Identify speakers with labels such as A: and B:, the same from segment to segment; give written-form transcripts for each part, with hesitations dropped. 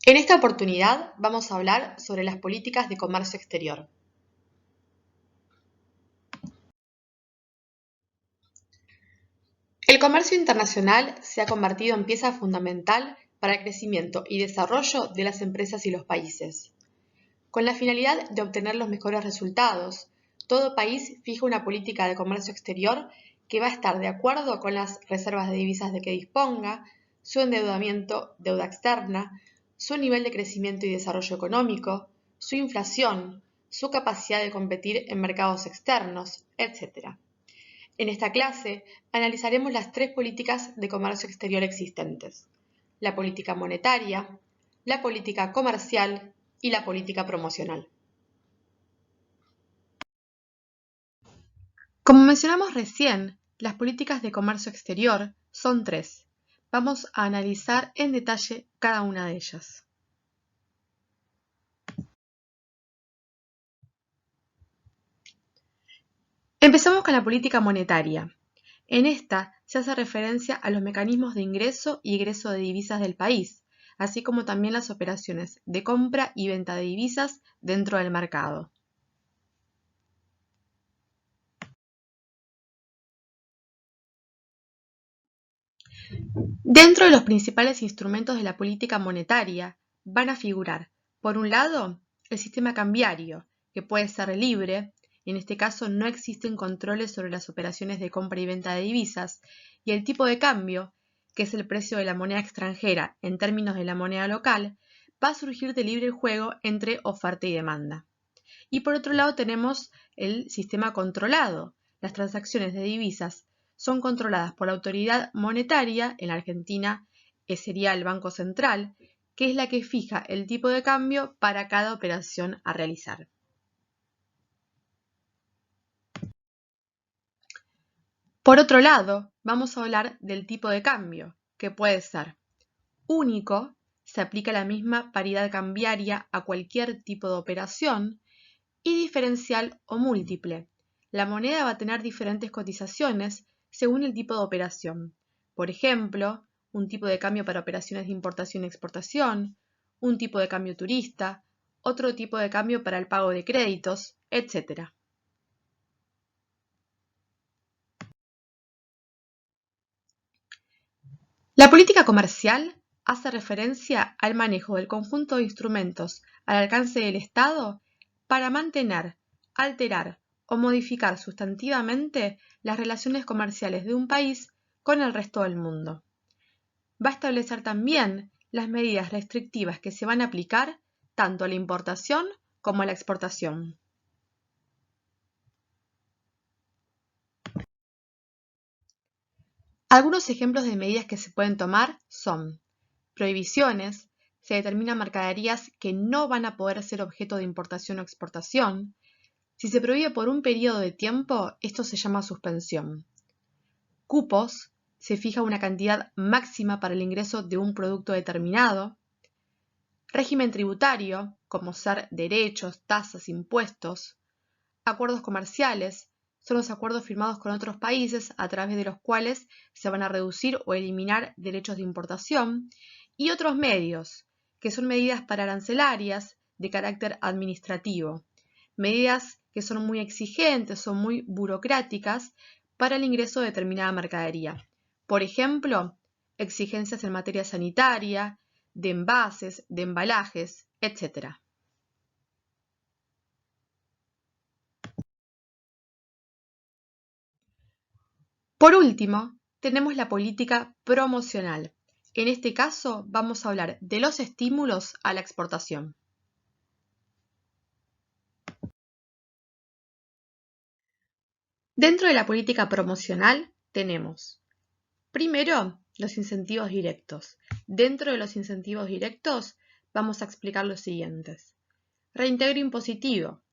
A: En esta oportunidad vamos a hablar sobre las políticas de comercio exterior. El comercio internacional se ha convertido en pieza fundamental para el crecimiento y desarrollo de las empresas y los países. Con la finalidad de obtener los mejores resultados, todo país fija una política de comercio exterior que va a estar de acuerdo con las reservas de divisas de que disponga, su endeudamiento, deuda externa, su nivel de crecimiento y desarrollo económico, su inflación, su capacidad de competir en mercados externos, etc. En esta clase analizaremos las tres políticas de comercio exterior existentes: la política monetaria, la política comercial y la política promocional. Como mencionamos recién, las políticas de comercio exterior son tres. Vamos a analizar en detalle cada una de ellas. Empezamos con la política monetaria. En esta se hace referencia a los mecanismos de ingreso y egreso de divisas del país, así como también las operaciones de compra y venta de divisas dentro del mercado. Dentro de los principales instrumentos de la política monetaria van a figurar, por un lado, el sistema cambiario, que puede ser libre. En este caso no existen controles sobre las operaciones de compra y venta de divisas, y el tipo de cambio, que es el precio de la moneda extranjera en términos de la moneda local, va a surgir de libre juego entre oferta y demanda. Y por otro lado tenemos el sistema controlado. Las transacciones de divisas son controladas por la autoridad monetaria. En la Argentina sería el Banco Central, que es la que fija el tipo de cambio para cada operación a realizar. Por otro lado, vamos a hablar del tipo de cambio, que puede ser único, se aplica la misma paridad cambiaria a cualquier tipo de operación, y diferencial o múltiple. La moneda va a tener diferentes cotizaciones según el tipo de operación. Por ejemplo, un tipo de cambio para operaciones de importación y exportación, un tipo de cambio turista, otro tipo de cambio para el pago de créditos, etc. La política comercial hace referencia al manejo del conjunto de instrumentos al alcance del Estado para mantener, alterar o modificar sustantivamente las relaciones comerciales de un país con el resto del mundo. Va a establecer también las medidas restrictivas que se van a aplicar tanto a la importación como a la exportación. Algunos ejemplos de medidas que se pueden tomar son prohibiciones. Se determinan mercaderías que no van a poder ser objeto de importación o exportación. Si se prohíbe por un periodo de tiempo, esto se llama suspensión. Cupos. Se fija una cantidad máxima para el ingreso de un producto determinado. Régimen tributario, como ser derechos, tasas, impuestos. Acuerdos comerciales. Son los acuerdos firmados con otros países a través de los cuales se van a reducir o eliminar derechos de importación. Y otros medios, que son medidas arancelarias de carácter administrativo. Medidas que son muy exigentes o muy burocráticas para el ingreso de determinada mercadería. Por ejemplo, exigencias en materia sanitaria, de envases, de embalajes, etc. Por último, tenemos la política promocional. En este caso, vamos a hablar de los estímulos a la exportación. Dentro de la política promocional tenemos, primero, los incentivos directos. Dentro de los incentivos directos vamos a explicar los siguientes. Reintegro impositivo.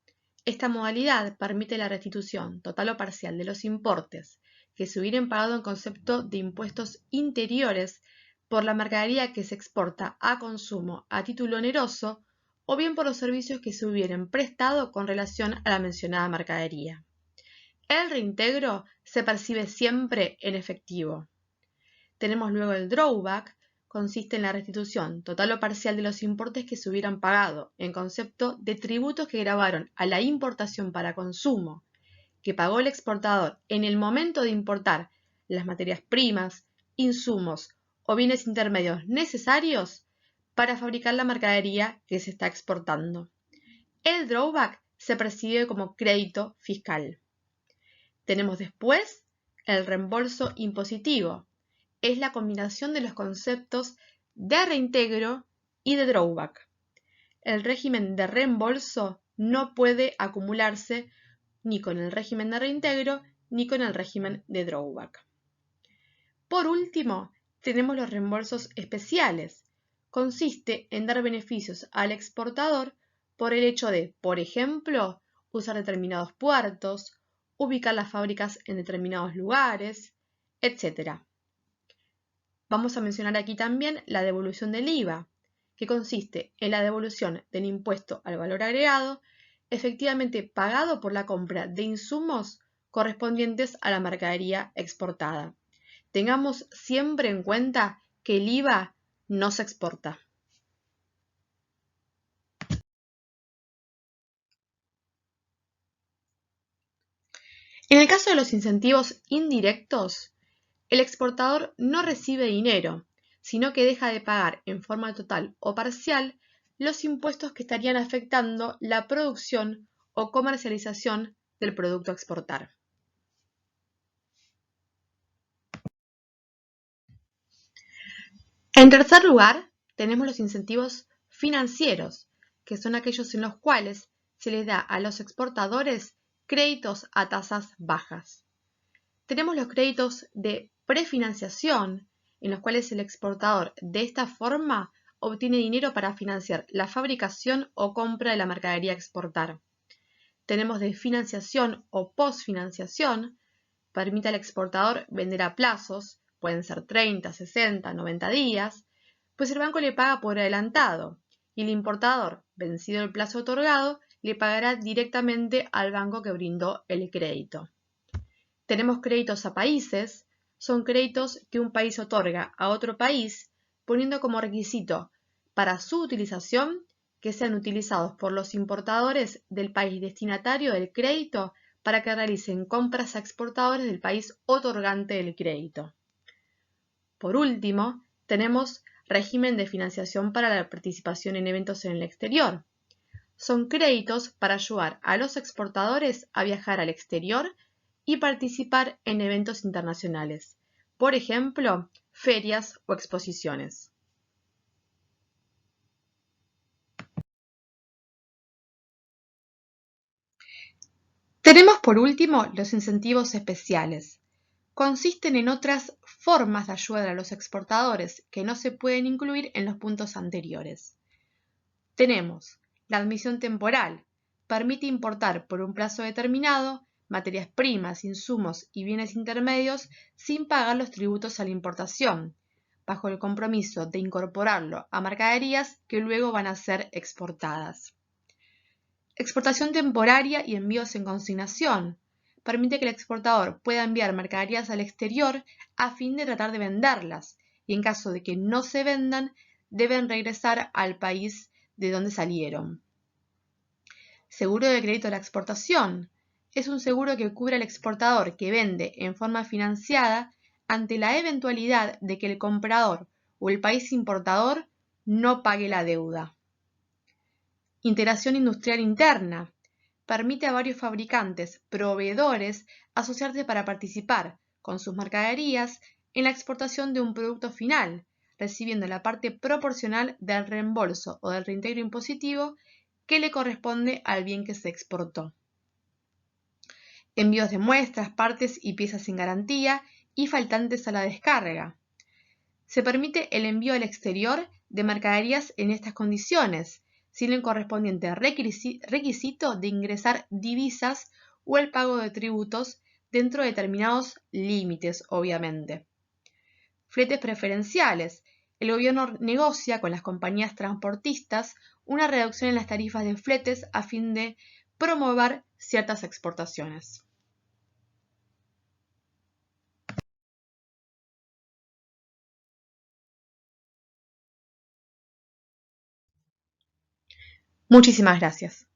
A: Esta modalidad permite la restitución total o parcial de los importes que se hubieran pagado en concepto de impuestos interiores por la mercadería que se exporta a consumo a título oneroso o bien por los servicios que se hubieran prestado con relación a la mencionada mercadería. El reintegro se percibe siempre en efectivo. Tenemos luego el drawback, consiste en la restitución total o parcial de los importes que se hubieran pagado en concepto de tributos que gravaron a la importación para consumo que pagó el exportador en el momento de importar las materias primas, insumos o bienes intermedios necesarios para fabricar la mercadería que se está exportando. El drawback se percibe como crédito fiscal. Tenemos después el reembolso impositivo. Es la combinación de los conceptos de reintegro y de drawback. El régimen de reembolso no puede acumularse ni con el régimen de reintegro ni con el régimen de drawback. Por último, tenemos los reembolsos especiales. Consiste en dar beneficios al exportador por el hecho de, por ejemplo, usar determinados puertos, ubicar las fábricas en determinados lugares, etc. Vamos a mencionar aquí también la devolución del IVA, que consiste en la devolución del impuesto al valor agregado efectivamente pagado por la compra de insumos correspondientes a la mercadería exportada. Tengamos siempre en cuenta que el IVA no se exporta. En el caso de los incentivos indirectos, el exportador no recibe dinero, sino que deja de pagar en forma total o parcial los impuestos que estarían afectando la producción o comercialización del producto a exportar. En tercer lugar, tenemos los incentivos financieros, que son aquellos en los cuales se les da a los exportadores créditos a tasas bajas. Tenemos los créditos de prefinanciación, en los cuales el exportador de esta forma obtiene dinero para financiar la fabricación o compra de la mercadería a exportar. Tenemos de financiación o posfinanciación, permite al exportador vender a plazos, pueden ser 30, 60, 90 días, pues el banco le paga por adelantado y el importador, vencido el plazo otorgado, le pagará directamente al banco que brindó el crédito. Tenemos créditos a países, son créditos que un país otorga a otro país poniendo como requisito para su utilización que sean utilizados por los importadores del país destinatario del crédito para que realicen compras a exportadores del país otorgante del crédito. Por último, tenemos régimen de financiación para la participación en eventos en el exterior. Son créditos para ayudar a los exportadores a viajar al exterior y participar en eventos internacionales, por ejemplo, ferias o exposiciones. Tenemos por último los incentivos especiales. Consisten en otras formas de ayudar a los exportadores que no se pueden incluir en los puntos anteriores. Tenemos la admisión temporal. Permite importar por un plazo determinado materias primas, insumos y bienes intermedios sin pagar los tributos a la importación, bajo el compromiso de incorporarlo a mercaderías que luego van a ser exportadas. Exportación temporaria y envíos en consignación. Permite que el exportador pueda enviar mercaderías al exterior a fin de tratar de venderlas y en caso de que no se vendan, deben regresar al país de donde salieron. Seguro de crédito a la exportación. Es un seguro que cubre al exportador que vende en forma financiada ante la eventualidad de que el comprador o el país importador no pague la deuda. Integración industrial interna. Permite a varios fabricantes, proveedores, asociarse para participar con sus mercaderías en la exportación de un producto final, recibiendo la parte proporcional del reembolso o del reintegro impositivo que le corresponde al bien que se exportó. Envíos de muestras, partes y piezas sin garantía y faltantes a la descarga. Se permite el envío al exterior de mercaderías en estas condiciones, sin el correspondiente requisito de ingresar divisas o el pago de tributos dentro de determinados límites, obviamente. Fletes preferenciales. El gobierno negocia con las compañías transportistas una reducción en las tarifas de fletes a fin de promover ciertas exportaciones. Muchísimas gracias.